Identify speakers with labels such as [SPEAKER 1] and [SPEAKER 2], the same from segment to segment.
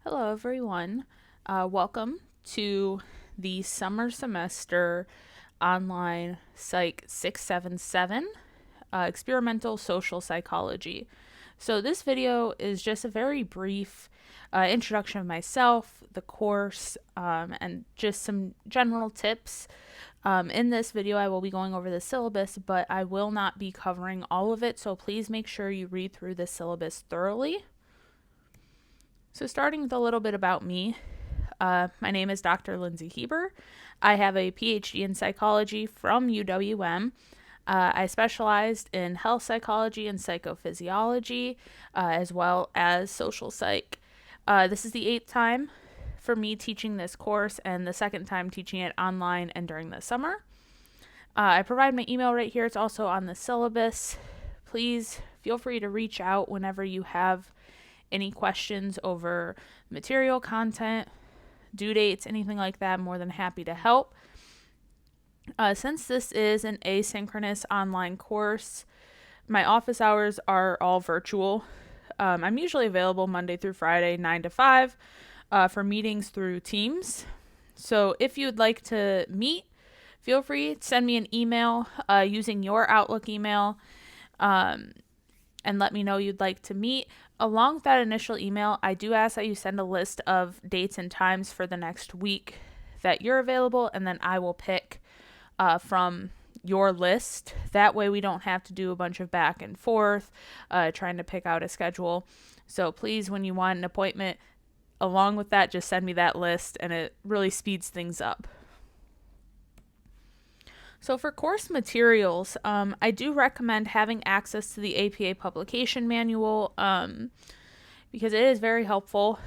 [SPEAKER 1] Hello, everyone. Welcome to the summer semester online Psych 677 experimental social psychology. So, this video is just a very brief introduction of myself, the course, and just some general tips. In this video, I will be going over the syllabus, but I will not be covering all of it, so please make sure you read through the syllabus thoroughly. So, starting with a little bit about me, my name is Dr. Lindsay Heber. I have a PhD in psychology from UWM. I specialized in health psychology and psychophysiology, as well as social psych. This is the 8th time for me teaching this course and the 2nd time teaching it online and during the summer. I provide my email right here. It's also on the syllabus. Please feel free to reach out whenever you have any questions over material content, due dates, anything like that. I'm more than happy to help. Since this is an asynchronous online course, my office hours are all virtual. I'm usually available Monday through Friday, 9 to 5, for meetings through Teams. So if you'd like to meet, feel free to send me an email using your Outlook email and let me know you'd like to meet. Along with that initial email, I do ask that you send a list of dates and times for the next week that you're available, and then I will pick from your list. That way we don't have to do a bunch of back and forth trying to pick out a schedule. So please, when you want an appointment, along with that, just send me that list, and it really speeds things up. So for course materials, I do recommend having access to the APA publication manual because it is very helpful,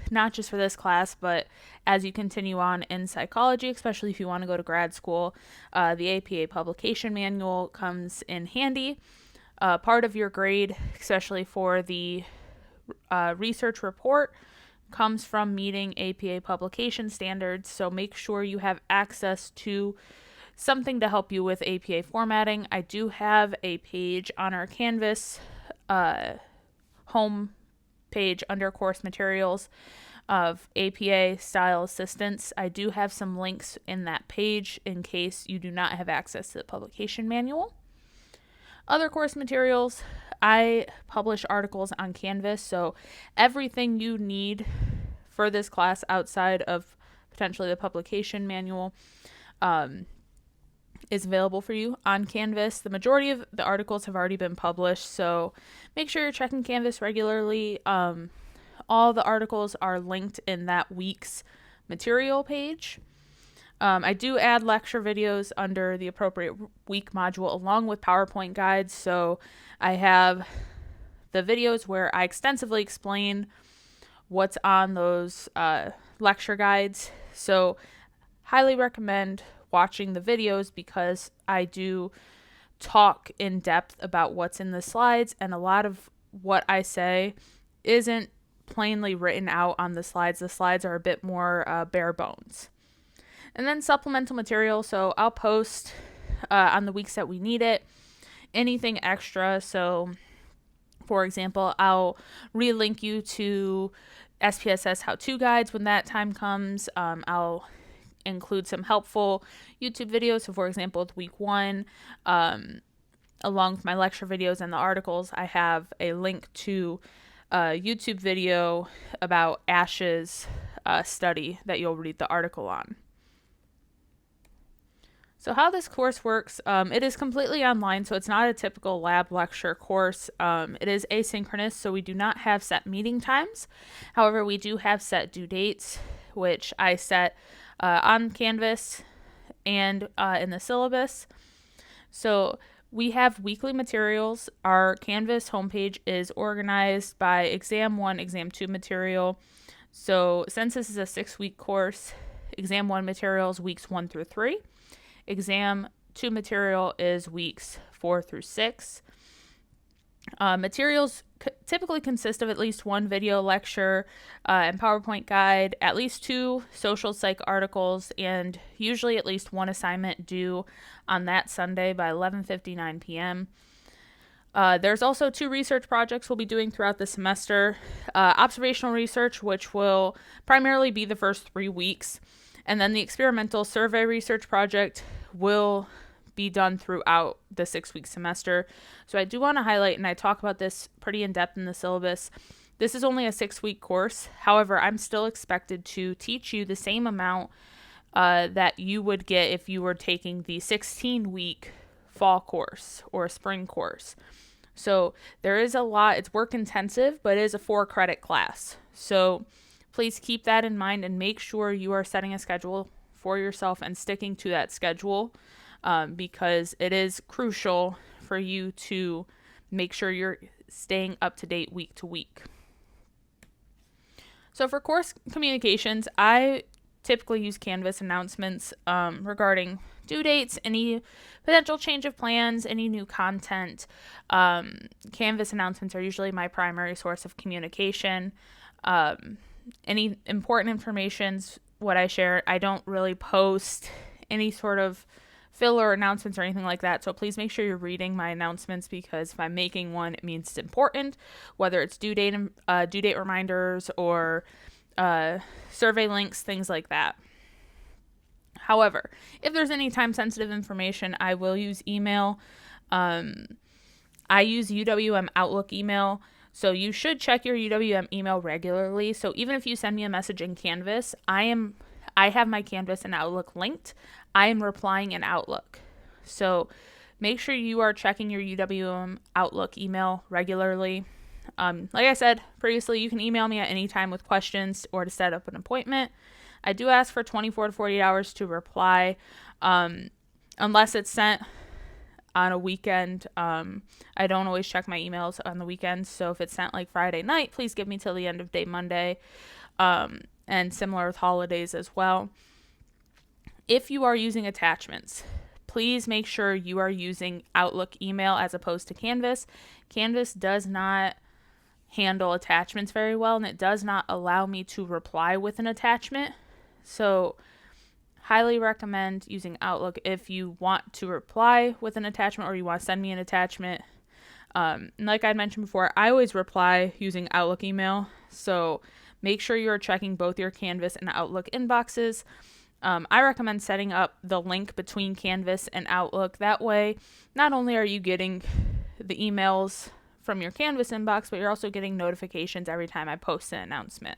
[SPEAKER 1] not just for this class, but as you continue on in psychology, especially if you want to go to grad school. The APA publication manual comes in handy. Part of your grade, especially for the research report, comes from meeting APA publication standards, so make sure you have access to something to help you with APA formatting. I do have a page on our Canvas home page under course materials of APA style assistance. I do have some links in that page in case you do not have access to the publication manual. Other course materials, I publish articles on Canvas, so everything you need for this class outside of potentially the publication manual is available for you on Canvas. The majority of the articles have already been published, so make sure you're checking Canvas regularly. All the articles are linked in that week's material page. I do add lecture videos under the appropriate week module along with PowerPoint guides, so I have the videos where I extensively explain what's on those lecture guides. So highly recommend watching the videos because I do talk in depth about what's in the slides, and a lot of what I say isn't plainly written out on the slides. The slides are a bit more bare bones. And then supplemental material, so I'll post on the weeks that we need it anything extra. So for example, I'll relink you to SPSS how-to guides when that time comes. I'll include some helpful YouTube videos. So for example, with week 1, along with my lecture videos and the articles, I have a link to a YouTube video about Ash's study that you'll read the article on. So how this course works, it is completely online, so it's not a typical lab lecture course. It is asynchronous, so we do not have set meeting times. However, we do have set due dates, which I set on Canvas and in the syllabus. So we have weekly materials. Our Canvas homepage is organized by Exam 1, Exam 2 material. So since this is a 6-week course, Exam 1 materials weeks 1 through 3. Exam 2 material is weeks 4 through 6. Materials typically consist of at least one video lecture and PowerPoint guide, at least 2 social psych articles, and usually at least one assignment due on that Sunday by 11:59 p.m. There's also 2 research projects we'll be doing throughout the semester. Observational research, which will primarily be the first 3 weeks, and then the experimental survey research project will be done throughout the 6-week semester. So I do want to highlight, and I talk about this pretty in depth in the syllabus, this is only a 6-week course. However, I'm still expected to teach you the same amount that you would get if you were taking the 16-week fall course or spring course. So there is a lot. It's work intensive, but it is a 4-credit class. So please keep that in mind and make sure you are setting a schedule for yourself and sticking to that schedule, because it is crucial for you to make sure you're staying up to date week to week. So for course communications, I typically use Canvas announcements regarding due dates, any potential change of plans, any new content. Canvas announcements are usually my primary source of communication. Any important information's what I share. I don't really post any sort of filler announcements or anything like that. So please make sure you're reading my announcements, because if I'm making one, it means it's important, whether it's due date reminders or survey links, things like that. However, if there's any time-sensitive information, I will use email. I use UWM Outlook email, so you should check your UWM email regularly. So even if you send me a message in Canvas, I have my Canvas and Outlook linked. I am replying in Outlook. So make sure you are checking your UWM Outlook email regularly. Like I said previously, you can email me at any time with questions or to set up an appointment. I do ask for 24 to 48 hours to reply, unless it's sent on a weekend. I don't always check my emails on the weekends, so if it's sent like Friday night, please give me till the end of day Monday, and similar with holidays as well. If you are using attachments, please make sure you are using Outlook email as opposed to Canvas. Canvas does not handle attachments very well, and it does not allow me to reply with an attachment. So highly recommend using Outlook if you want to reply with an attachment or you want to send me an attachment. And like I mentioned before, I always reply using Outlook email. So make sure you're checking both your Canvas and Outlook inboxes. I recommend setting up the link between Canvas and Outlook. That way, not only are you getting the emails from your Canvas inbox, but you're also getting notifications every time I post an announcement.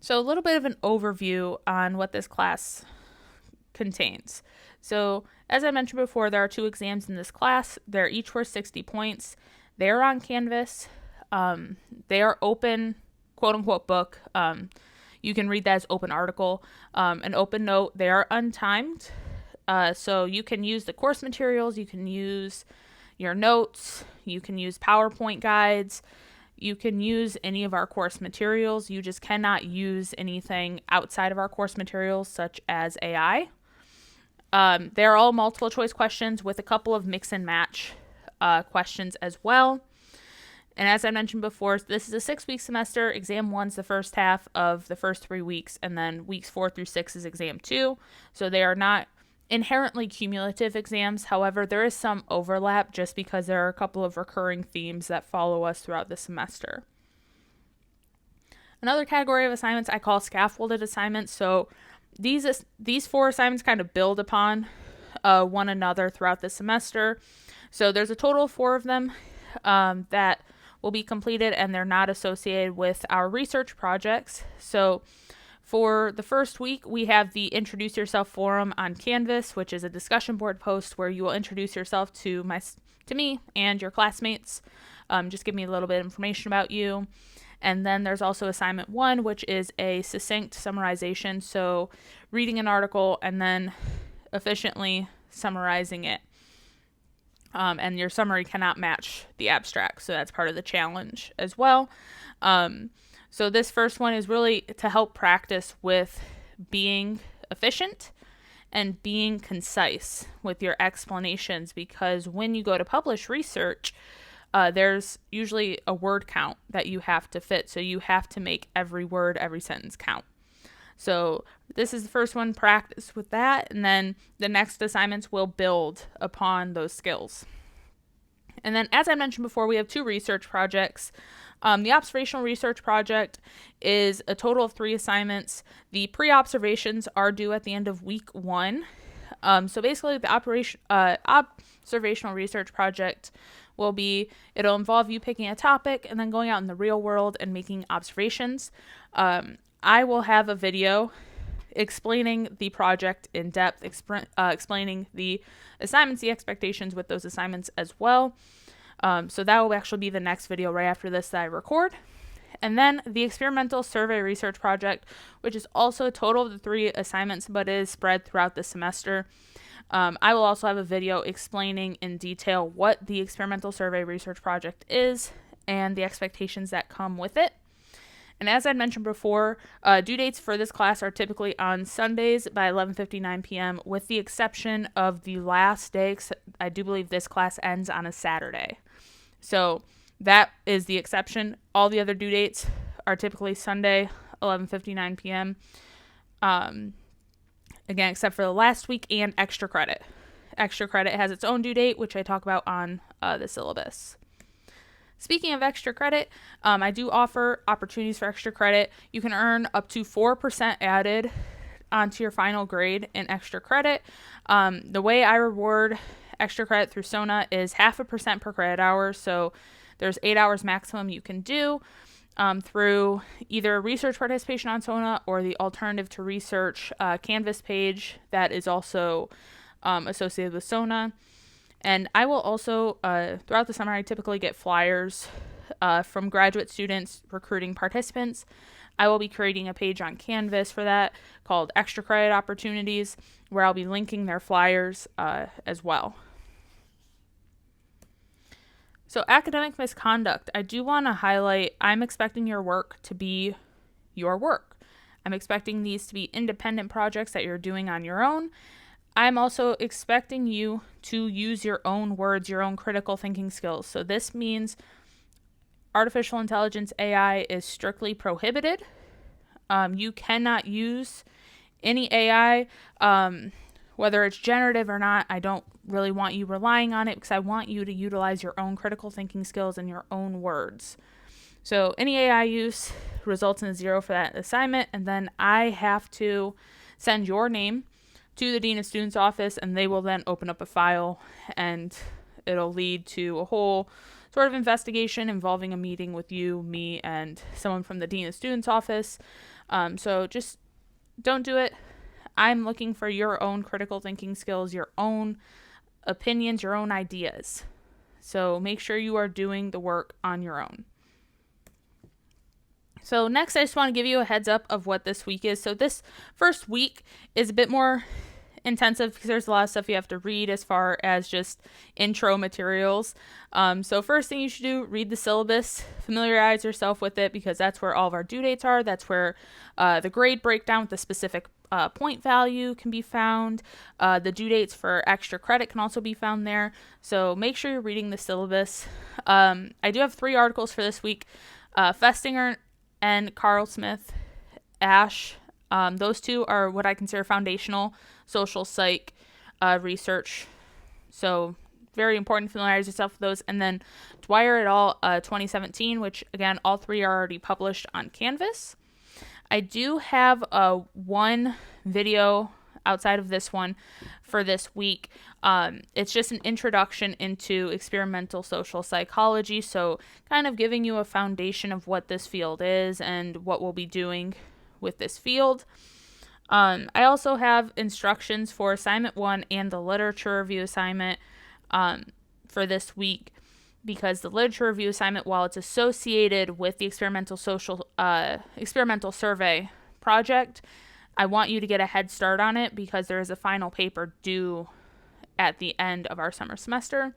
[SPEAKER 1] So a little bit of an overview on what this class contains. So as I mentioned before, there are 2 exams in this class. They're each worth 60 points. They're on Canvas. They are open, quote unquote, book. You can read that as open article. An open note. They are untimed. So you can use the course materials. You can use your notes. You can use PowerPoint guides. You can use any of our course materials. You just cannot use anything outside of our course materials, such as AI. They're all multiple choice questions with a couple of mix and match questions as well. And as I mentioned before, this is a 6-week semester. Exam 1's the first half of the first 3 weeks, and then weeks 4 through 6 is exam 2. So they are not inherently cumulative exams. However, there is some overlap just because there are a couple of recurring themes that follow us throughout the semester. Another category of assignments I call scaffolded assignments. So these 4 assignments kind of build upon one another throughout the semester. So there's a total of 4 of them that will be completed, and they're not associated with our research projects. So for the first week, we have the Introduce Yourself forum on Canvas, which is a discussion board post where you will introduce yourself to me and your classmates. Just give me a little bit of information about you. And then there's also assignment 1, which is a succinct summarization. So reading an article and then efficiently summarizing it. And your summary cannot match the abstract. So that's part of the challenge as well. So this first one is really to help practice with being efficient and being concise with your explanations, because when you go to publish research, there's usually a word count that you have to fit. So you have to make every word, every sentence count. So this is the first one, practice with that, and then the next assignments will build upon those skills. And then, as I mentioned before, we have 2 research projects. The observational research project is a total of 3 assignments. The pre-observations are due at the end of week 1. So basically, the observational research project it'll involve you picking a topic and then going out in the real world and making observations. I will have a video explaining the project in depth, explaining the assignments, the expectations with those assignments as well. So that will actually be the next video right after this that I record. And then the experimental survey research project, which is also a total of the 3 assignments, but is spread throughout the semester. I will also have a video explaining in detail what the experimental survey research project is and the expectations that come with it. And as I mentioned before, due dates for this class are typically on Sundays by 11:59 p.m., with the exception of the last day. I do believe this class ends on a Saturday. So that is the exception. All the other due dates are typically Sunday, 11:59 p.m. Again, except for the last week and extra credit. Extra credit has its own due date, which I talk about on the syllabus. Speaking of extra credit, I do offer opportunities for extra credit. You can earn up to 4% added onto your final grade in extra credit. The way I reward extra credit through SONA is 0.5% per credit hour. So there's 8 hours maximum you can do through either research participation on SONA or the Alternative to Research Canvas page that is also associated with SONA. And I will also, throughout the summer, I typically get flyers from graduate students recruiting participants. I will be creating a page on Canvas for that called Extra Credit Opportunities, where I'll be linking their flyers as well. So academic misconduct, I do want to highlight, I'm expecting your work to be your work. I'm expecting these to be independent projects that you're doing on your own. I'm also expecting you to use your own words, your own critical thinking skills. So this means artificial intelligence, AI, is strictly prohibited. You cannot use any AI, whether it's generative or not. I don't really want you relying on it because I want you to utilize your own critical thinking skills and your own words. So any AI use results in a 0 for that assignment, and then I have to send your name to the Dean of Students office, and they will then open up a file, and it'll lead to a whole sort of investigation involving a meeting with you, me, and someone from the Dean of Students office. So just don't do it. I'm looking for your own critical thinking skills, your own opinions, your own ideas. So make sure you are doing the work on your own. So next, I just want to give you a heads up of what this week is. So this first week is a bit more intensive because there's a lot of stuff you have to read as far as just intro materials. So first thing you should do, read the syllabus, familiarize yourself with it, because that's where all of our due dates are. That's where the grade breakdown with the specific point value can be found. The due dates for extra credit can also be found there. So make sure you're reading the syllabus. I do have 3 articles for this week. Festinger and Carl Smith, Ash. Those 2 are what I consider foundational social psych research. So very important to familiarize yourself with those. And then Dwyer et al. 2017, which again, all 3 are already published on Canvas. I do have one video outside of this one for this week. It's just an introduction into experimental social psychology. So kind of giving you a foundation of what this field is and what we'll be doing with this field. I also have instructions for assignment 1 and the literature review assignment for this week, because the literature review assignment, while it's associated with the experimental survey project, I want you to get a head start on it because there is a final paper due at the end of our summer semester.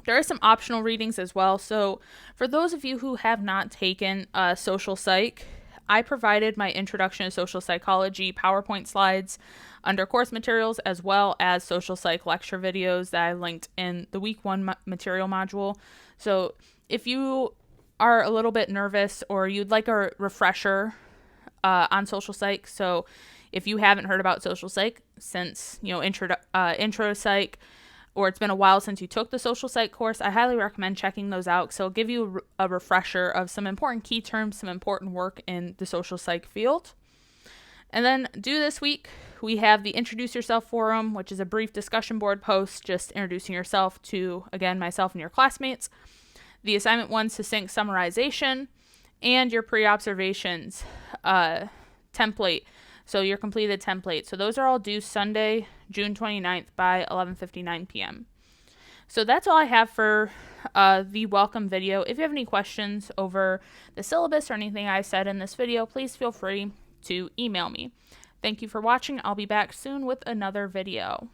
[SPEAKER 1] There are some optional readings as well. So for those of you who have not taken social psych, I provided my Introduction to Social Psychology PowerPoint slides under course materials, as well as social psych lecture videos that I linked in the week 1 material module. So if you are a little bit nervous or you'd like a refresher on social psych. So if you haven't heard about social psych since, intro psych, or it's been a while since you took the social psych course, I highly recommend checking those out. So it'll give you a refresher of some important key terms, some important work in the social psych field. And then due this week, we have the Introduce Yourself Forum, which is a brief discussion board post just introducing yourself to, again, myself and your classmates. The Assignment 1 Succinct Summarization, and your pre-observations template. So your completed template. So those are all due Sunday, June 29th by 11:59 p.m. So that's all I have for the welcome video. If you have any questions over the syllabus or anything I said in this video, please feel free to email me. Thank you for watching. I'll be back soon with another video.